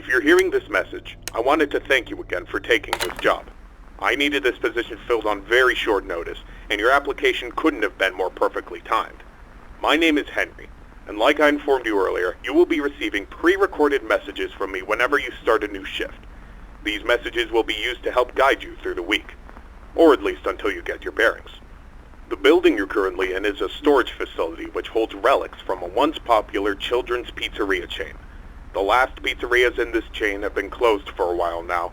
If you're hearing this message, I wanted to thank you again for taking this job. I needed this position filled on very short notice, and your application couldn't have been more perfectly timed. My name is Henry, and like I informed you earlier, you will be receiving pre-recorded messages from me whenever you start a new shift. These messages will be used to help guide you through the week, or at least until you get your bearings. The building you're currently in is a storage facility which holds relics from a once popular children's pizzeria chain. The last pizzerias in this chain have been closed for a while now,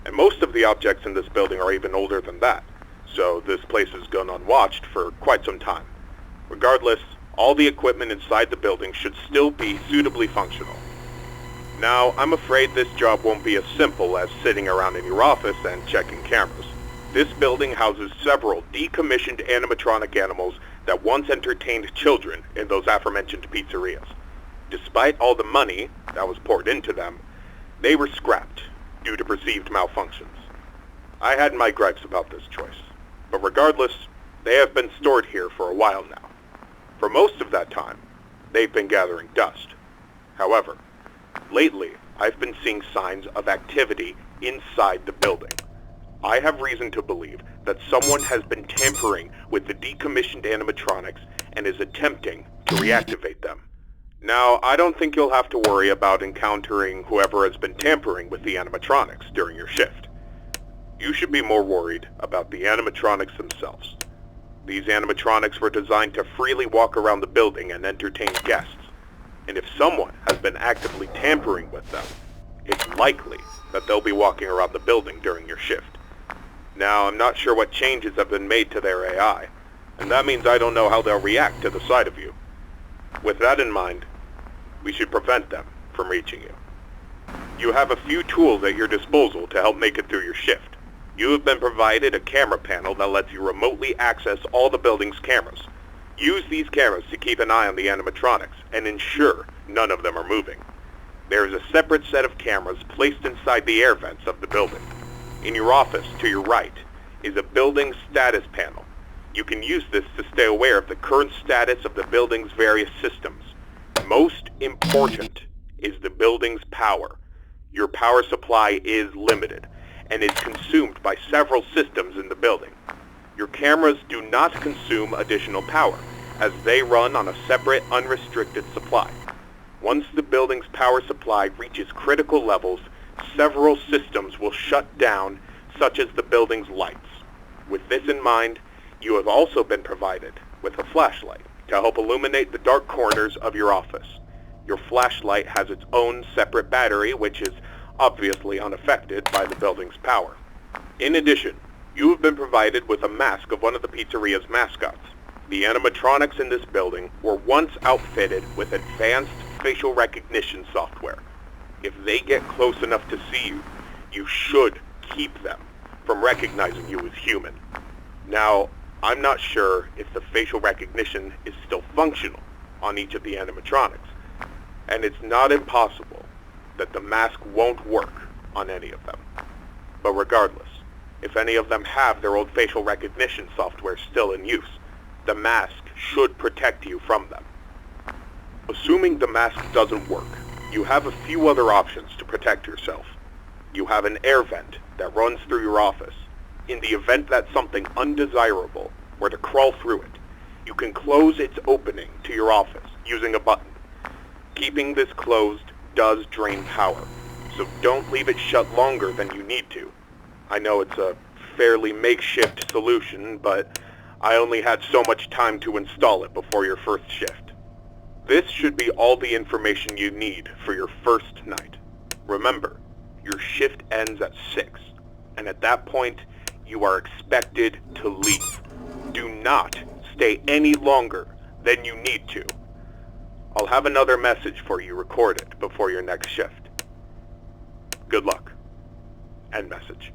and most of the objects in this building are even older than that, so this place has gone unwatched for quite some time. Regardless, all the equipment inside the building should still be suitably functional. Now, I'm afraid this job won't be as simple as sitting around in your office and checking cameras. This building houses several decommissioned animatronic animals that once entertained children in those aforementioned pizzerias. Despite all the money that was poured into them, they were scrapped due to perceived malfunctions. I had my gripes about this choice, but regardless, they have been stored here for a while now. For most of that time, they've been gathering dust. However, lately, I've been seeing signs of activity inside the building. I have reason to believe that someone has been tampering with the decommissioned animatronics and is attempting to reactivate them. Now, I don't think you'll have to worry about encountering whoever has been tampering with the animatronics during your shift. You should be more worried about the animatronics themselves. These animatronics were designed to freely walk around the building and entertain guests. And if someone has been actively tampering with them, it's likely that they'll be walking around the building during your shift. Now, I'm not sure what changes have been made to their AI, and that means I don't know how they'll react to the sight of you. With that in mind, we should prevent them from reaching you. You have a few tools at your disposal to help make it through your shift. You have been provided a camera panel that lets you remotely access all the building's cameras. Use these cameras to keep an eye on the animatronics and ensure none of them are moving. There is a separate set of cameras placed inside the air vents of the building. In your office, to your right, is a building status panel. You can use this to stay aware of the current status of the building's various systems. Most important is the building's power. Your power supply is limited and is consumed by several systems in the building. Your cameras do not consume additional power, as they run on a separate, unrestricted supply. Once the building's power supply reaches critical levels, several systems will shut down, such as the building's lights. With this in mind, you have also been provided with a flashlight to help illuminate the dark corners of your office. Your flashlight has its own separate battery, which is obviously unaffected by the building's power. In addition, you have been provided with a mask of one of the pizzeria's mascots. The animatronics in this building were once outfitted with advanced facial recognition software. If they get close enough to see you, you should keep them from recognizing you as human. Now, I'm not sure if the facial recognition is still functional on each of the animatronics, and it's not impossible that the mask won't work on any of them. But regardless, if any of them have their old facial recognition software still in use, the mask should protect you from them. Assuming the mask doesn't work, you have a few other options to protect yourself. You have an air vent that runs through your office. In the event that something undesirable were to crawl through it, you can close its opening to your office using a button. Keeping this closed does drain power, so don't leave it shut longer than you need to. I know it's a fairly makeshift solution, but I only had so much time to install it before your first shift. This should be all the information you need for your first night. Remember, your shift ends at 6, and at that point, you are expected to leave. Do not stay any longer than you need to. I'll have another message for you recorded before your next shift. Good luck. End message.